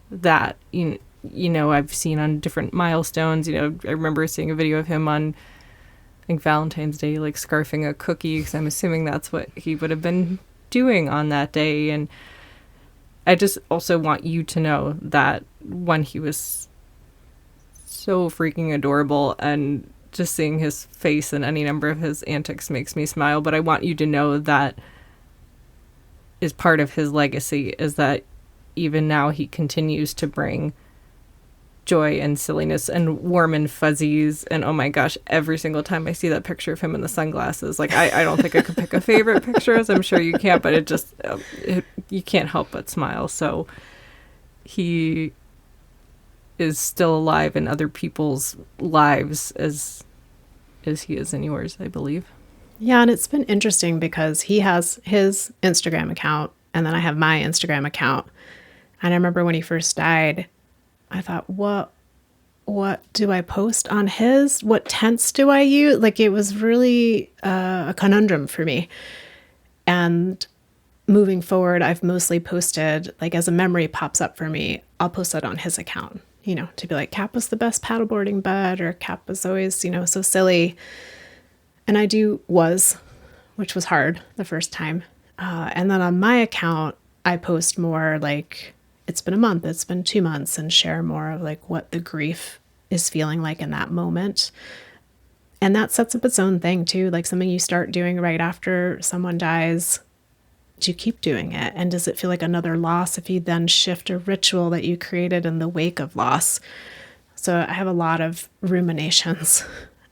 that. I've seen on different milestones, I remember seeing a video of him on, I think, Valentine's Day, like scarfing a cookie, because I'm assuming that's what he would have been doing on that day. And I just also want you to know that when he was so freaking adorable, and just seeing his face and any number of his antics makes me smile. But I want you to know that is part of his legacy, is that even now he continues to bring joy and silliness and warm and fuzzies. And oh my gosh, every single time I see that picture of him in the sunglasses, like I don't think I could pick a favorite picture, as I'm sure you can't, but it just, you can't help but smile. So he is still alive in other people's lives as he is in yours, I believe. Yeah, and it's been interesting because he has his Instagram account, and then I have my Instagram account. And I remember when he first died, I thought, what do I post on his? What tense do I use? Like, it was really a conundrum for me. And moving forward, I've mostly posted, like, as a memory pops up for me, I'll post that on his account, to be like, Cap was the best paddleboarding bud, or Cap was always, so silly. And which was hard the first time. And then on my account, I post more like, it's been a month, it's been 2 months, and share more of like what the grief is feeling like in that moment. And that sets up its own thing too, like something you start doing right after someone dies. Do you keep doing it? And does it feel like another loss if you then shift a ritual that you created in the wake of loss? So I have a lot of ruminations.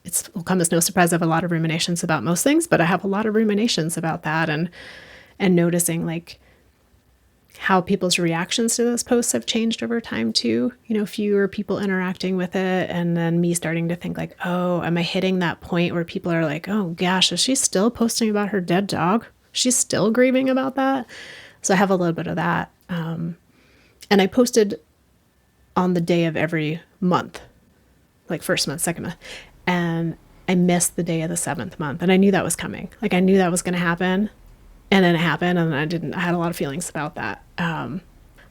It will come as no surprise. I have a lot of ruminations about most things, but I have a lot of ruminations about that, and noticing like how people's reactions to those posts have changed over time too. Fewer people interacting with it, and then me starting to think like, oh, am I hitting that point where people are like, oh gosh, is she still posting about her dead dog? She's still grieving about that. So I have a little bit of that. And I posted on the day of every month, like first month, second month. And I missed the day of the 7th month. And I knew that was coming. Like I knew that was going to happen. And then it happened. And I had a lot of feelings about that. I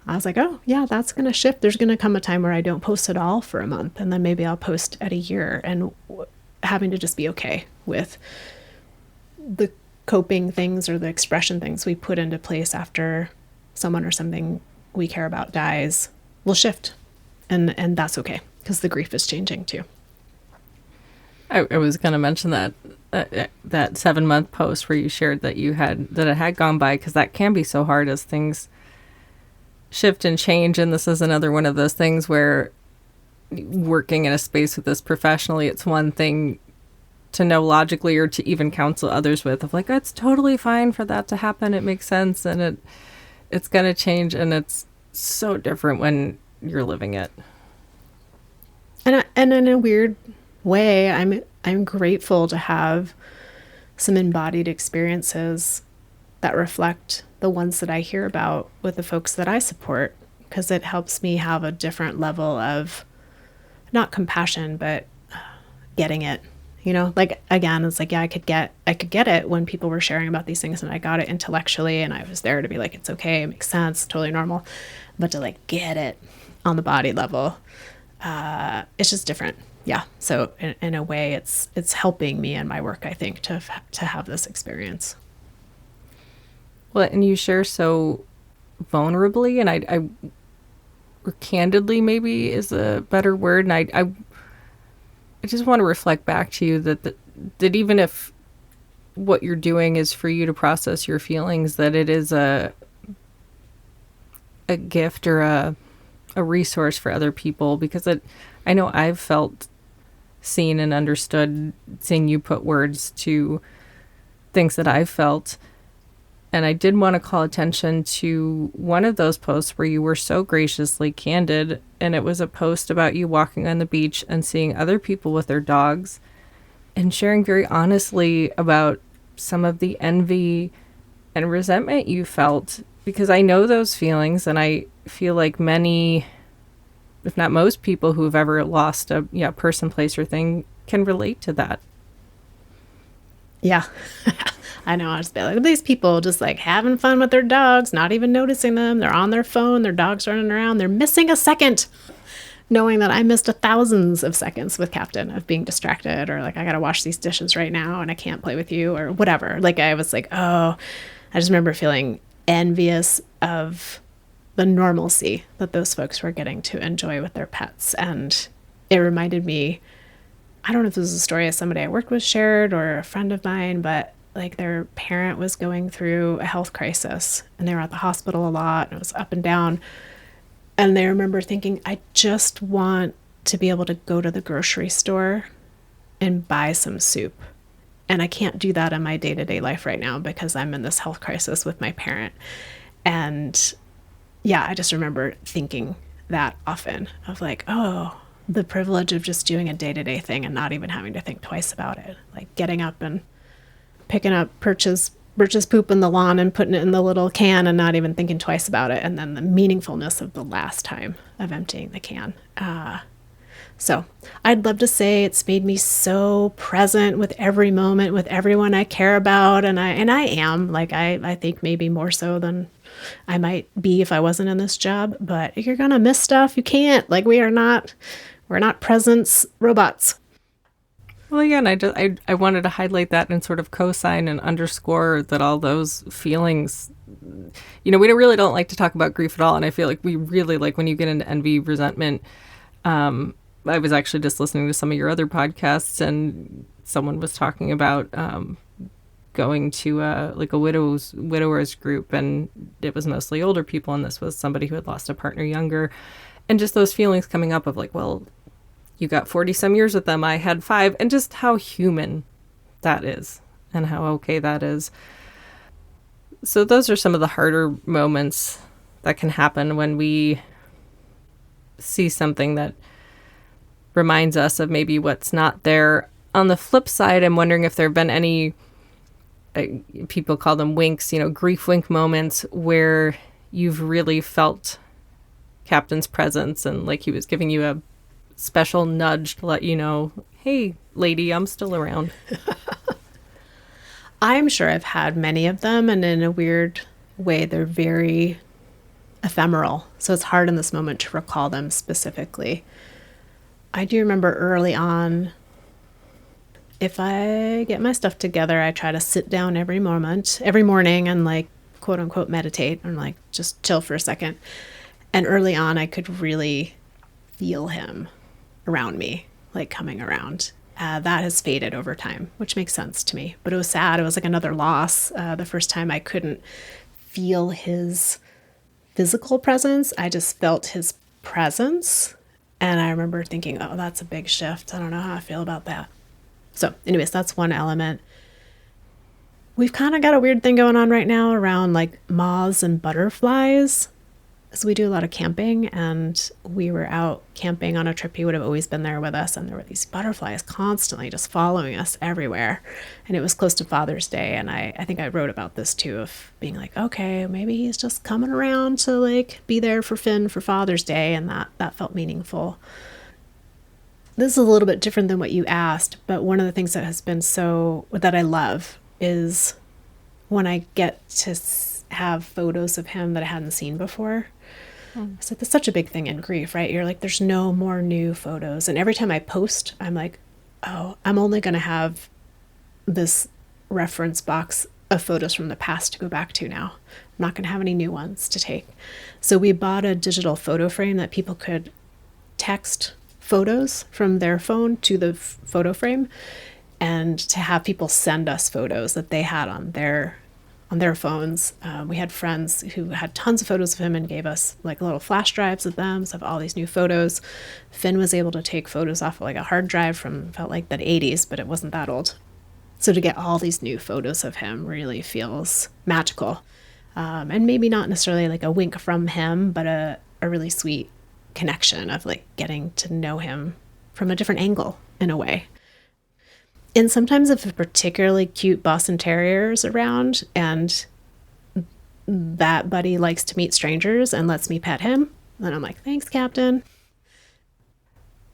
was like, oh yeah, that's going to shift. There's going to come a time where I don't post at all for a month. And then maybe I'll post at a year, and having to just be okay with the coping things or the expression things we put into place after someone or something we care about dies will shift. And that's okay, because the grief is changing too. I was going to mention that 7-month post where you shared that it had gone by, because that can be so hard as things shift and change. And this is another one of those things where working in a space with this professionally, it's one thing to know logically or to even counsel others with, of like, it's totally fine for that to happen. It makes sense, and it's going to change. And it's so different when you're living it. And in a weird way, I'm grateful to have some embodied experiences that reflect the ones that I hear about with the folks that I support, because it helps me have a different level of not compassion, but getting it. Like again, it's like, yeah, I could get it when people were sharing about these things, and I got it intellectually, and I was there to be like, it's okay, it makes sense, totally normal. But to like get it on the body level, it's just different. Yeah. So in a way, it's helping me in my work, I think, to have this experience. Well, and you share so vulnerably, and I or candidly maybe is a better word. And I just want to reflect back to you that even if what you're doing is for you to process your feelings, that it is a gift or a resource for other people, because I know I've felt seen and understood seeing you put words to things that I've felt. And I did want to call attention to one of those posts where you were so graciously candid, and it was a post about you walking on the beach and seeing other people with their dogs and sharing very honestly about some of the envy and resentment you felt, because I know those feelings, and I feel like many, if not most people who have ever lost a person, place, or thing can relate to that. Yeah. I know. I just be like, these people just like having fun with their dogs, not even noticing them. They're on their phone, their dog's running around. They're missing a second, knowing that I missed thousands of seconds with Captain of being distracted, or like, I got to wash these dishes right now and I can't play with you, or whatever. Like I was like, oh, I just remember feeling envious of the normalcy that those folks were getting to enjoy with their pets. And it reminded me, I don't know if this was a story of somebody I worked with shared or a friend of mine, but like their parent was going through a health crisis, and they were at the hospital a lot, and it was up and down. And they remember thinking, I just want to be able to go to the grocery store and buy some soup. And I can't do that in my day-to-day life right now because I'm in this health crisis with my parent. And yeah, I just remember thinking that often of like, oh, the privilege of just doing a day-to-day thing and not even having to think twice about it. Like getting up and picking up Birch's poop in the lawn and putting it in the little can and not even thinking twice about it. And then the meaningfulness of the last time of emptying the can. So I'd love to say it's made me so present with every moment, with everyone I care about. And I am, like, I think maybe more so than I might be if I wasn't in this job. But you're going to miss stuff. You can't. Like, we're not presence robots. Well, yeah, and I wanted to highlight that and sort of co-sign and underscore that all those feelings, we really don't like to talk about grief at all. And I feel like we really like when you get into envy, resentment. I was actually just listening to some of your other podcasts, and someone was talking about going to like a widowers group, and it was mostly older people, and this was somebody who had lost a partner younger, and just those feelings coming up of like, well, you got 40 some years with them, I had 5, and just how human that is and how okay that is. So those are some of the harder moments that can happen when we see something that reminds us of maybe what's not there. On the flip side, I'm wondering if there have been any, people call them winks, grief wink moments where you've really felt Captain's presence and like he was giving you a special nudge to let you know, hey, lady, I'm still around. I'm sure I've had many of them, and in a weird way, they're very ephemeral. So it's hard in this moment to recall them specifically. I do remember early on, if I get my stuff together, I try to sit down every morning and like, quote unquote, meditate and like just chill for a second. And early on, I could really feel him around me, like coming around. That has faded over time, which makes sense to me. But it was sad. It was like another loss. The first time I couldn't feel his physical presence. I just felt his presence. And I remember thinking, oh, that's a big shift. I don't know how I feel about that. So anyways, that's one element. We've kind of got a weird thing going on right now around like moths and butterflies. So we do a lot of camping, and we were out camping on a trip. He would have always been there with us, and there were these butterflies constantly just following us everywhere. And it was close to Father's Day, and I think I wrote about this too, of being like, okay, maybe he's just coming around to like be there for Finn for Father's Day, and that felt meaningful. This is a little bit different than what you asked, but one of the things that has been that I love is when I get to have photos of him that I hadn't seen before. It's like, that's such a big thing in grief, right? You're like, there's no more new photos. And every time I post, I'm like, oh, I'm only going to have this reference box of photos from the past to go back to now. I'm not going to have any new ones to take. So we bought a digital photo frame that people could text photos from their phone to the photo frame, and to have people send us photos that they had on their phones. We had friends who had tons of photos of him and gave us like little flash drives of them. So of all these new photos. Finn was able to take photos off of like a hard drive from, felt like the 80s, but it wasn't that old. So to get all these new photos of him really feels magical. And maybe not necessarily like a wink from him, but a really sweet connection of like getting to know him from a different angle in a way. And sometimes if a particularly cute Boston Terrier is around and that buddy likes to meet strangers and lets me pet him, then I'm like, thanks, Captain.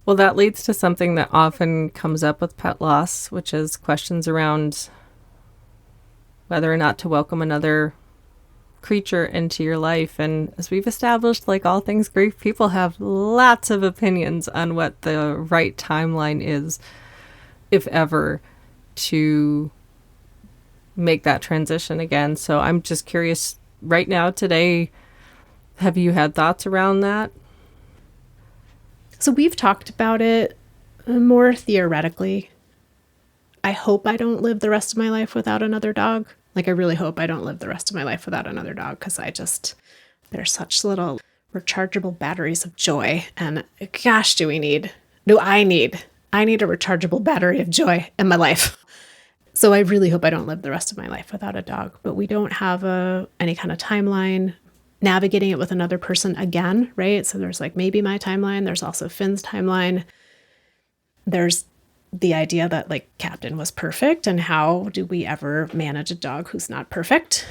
Well, that leads to something that often comes up with pet loss, which is questions around whether or not to welcome another creature into your life. And as we've established, like all things grief, people have lots of opinions on what the right timeline is, if ever, to make that transition again. So I'm just curious, right now, today, have you had thoughts around that? So we've talked about it more theoretically. I hope I don't live the rest of my life without another dog. Like, I really hope I don't live the rest of my life without another dog, because they're such little rechargeable batteries of joy. And gosh, I need a rechargeable battery of joy in my life. So I really hope I don't live the rest of my life without a dog. But we don't have any kind of timeline. Navigating it with another person again, right? So there's like maybe my timeline. There's also Finn's timeline. There's the idea that like Captain was perfect, and how do we ever manage a dog who's not perfect?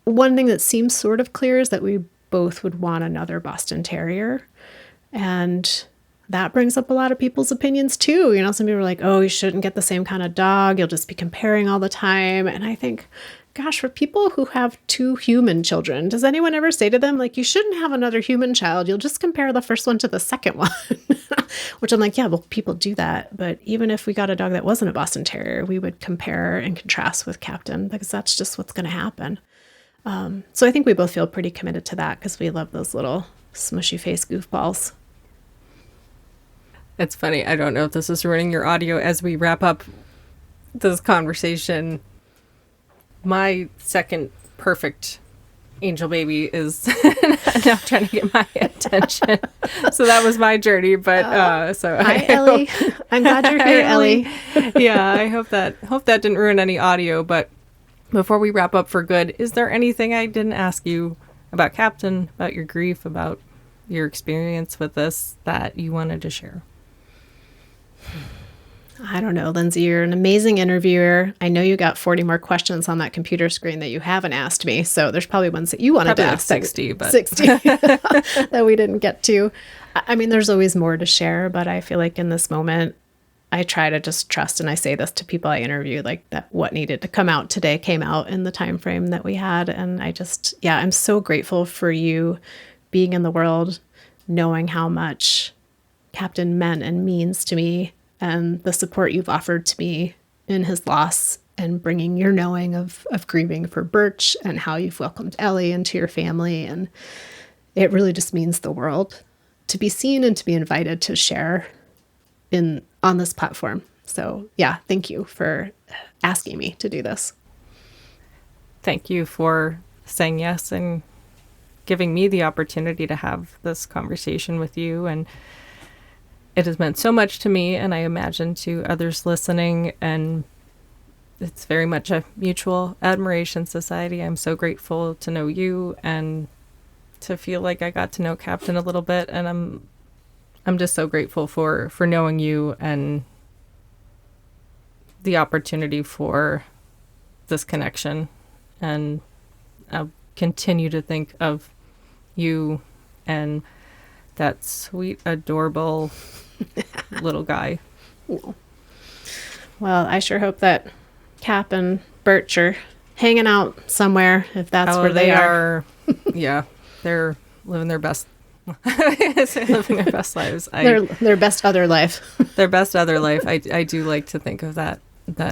One thing that seems sort of clear is that we both would want another Boston Terrier. And that brings up a lot of people's opinions too. Some people are like, oh, you shouldn't get the same kind of dog. You'll just be comparing all the time. And I think, gosh, for people who have 2 human children, does anyone ever say to them, like, you shouldn't have another human child. You'll just compare the first one to the second one, which I'm like, yeah, well, people do that. But even if we got a dog that wasn't a Boston Terrier, we would compare and contrast with Captain, because that's just what's going to happen. So I think we both feel pretty committed to that, because we love those little smushy face goofballs. It's funny. I don't know if this is ruining your audio as we wrap up this conversation. My second perfect angel baby is now trying to get my attention. So that was my journey. But hi, Ellie. I'm glad you're here, Ellie. Yeah, I hope that didn't ruin any audio. But before we wrap up for good, is there anything I didn't ask you about Captain, about your grief, about your experience with this that you wanted to share? I don't know, Lindsey, you're an amazing interviewer. I know you got 40 more questions on that computer screen that you haven't asked me. So there's probably ones that you wanted to ask. 60, but 60 that we didn't get to. I mean, there's always more to share, but I feel like in this moment, I try to just trust, and I say this to people I interview, like that what needed to come out today came out in the time frame that we had. And I just, I'm so grateful for you being in the world, knowing how much Captain meant and means to me, and the support you've offered to me in his loss, and bringing your knowing of grieving for Birch and how you've welcomed Ellie into your family. And it really just means the world to be seen and to be invited to share on this platform. So thank you for asking me to do this. Thank you for saying yes and giving me the opportunity to have this conversation with you. And it has meant so much to me, and I imagine to others listening, and it's very much a mutual admiration society. I'm so grateful to know you and to feel like I got to know Captain a little bit, and I'm just so grateful for knowing you and the opportunity for this connection. And I'll continue to think of you and that sweet, adorable little guy. Well, I sure hope that Cap and Birch are hanging out somewhere, if that's where they are. Yeah, they're living their best. Living their best lives. Their best other life. Their best other life. I do like to think of that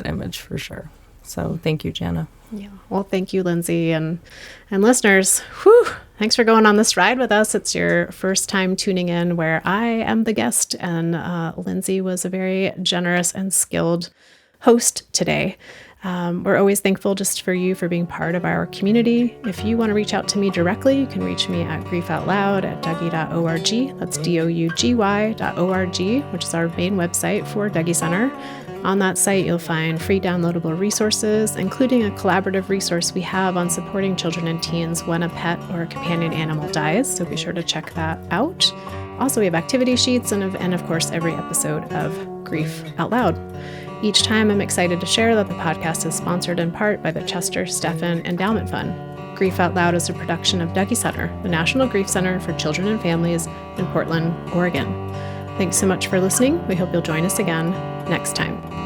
image for sure. So thank you, Jana. Yeah. Well, thank you, Lindsey, and listeners. Whew, thanks for going on this ride with us. It's your first time tuning in where I am the guest, and Lindsey was a very generous and skilled host today. We're always thankful just for you for being part of our community. If you want to reach out to me directly, you can reach me at griefoutloud@dougy.org. That's dougy.org, which is our main website for Dougy Center. On that site, you'll find free downloadable resources, including a collaborative resource we have on supporting children and teens when a pet or a companion animal dies. So be sure to check that out. Also, we have activity sheets and of course, every episode of Grief Out Loud. Each time, I'm excited to share that the podcast is sponsored in part by the Chester Stephan Endowment Fund. Grief Out Loud is a production of Dougy Center, the National Grief Center for Children and Families in Portland, Oregon. Thanks so much for listening. We hope you'll join us again next time.